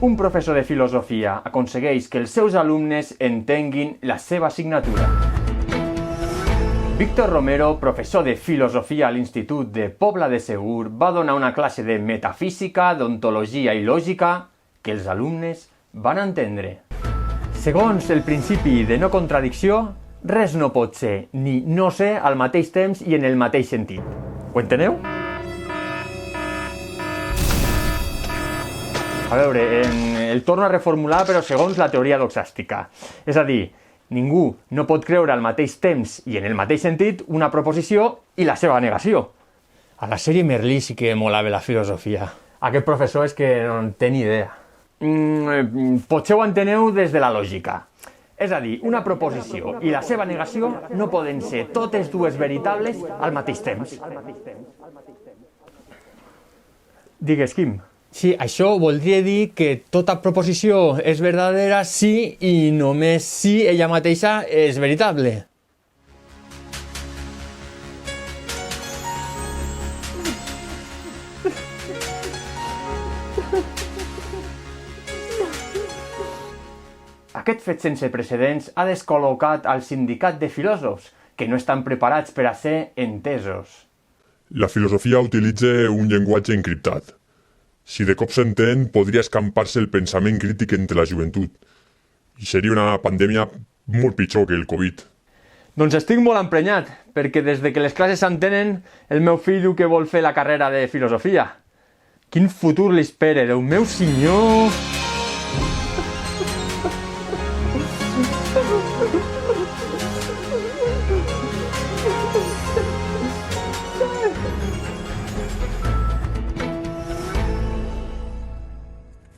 Un professor de filosofia aconsegueix que els seus alumnes entenguin la seva assignatura. Víctor Romero, professor de filosofia a l'Institut de Pobla de Segur, va donar una classe de metafísica, d'ontologia i lògica que els alumnes van entendre. Segons el principi de no contradicció, res no pot ser ni no ser al mateix temps i en el mateix sentit. Ho enteneu? A veure, el torno a reformular, però segons la teoria doxàstica. És a dir, ningú no pot creure al mateix temps i en el mateix sentit una proposició i la seva negació. A la sèrie Merlí sí que molava la filosofia. Aquest professor és que no en té ni idea. Potser ho enteneu des de la lògica. És a dir, una proposició i la seva negació no poden ser totes dues veritables al mateix temps. Digues, Quim. Sí, això voldria dir que tota proposició és verdadera si i només si ella mateixa és veritable. Aquest fet sense precedents ha descol·locat al sindicat de filòsofs, que no estan preparats per a ser entesos. La filosofia utilitza un llenguatge encriptat. Si de cop s'entén, podria escampar-se el pensament crític entre la joventut. I seria una pandèmia molt pitjor que el Covid. Doncs estic molt emprenyat, perquè des de que les classes s'entenen, el meu fill diu que vol fer la carrera de filosofia. Quin futur li espera, Déu meu senyor!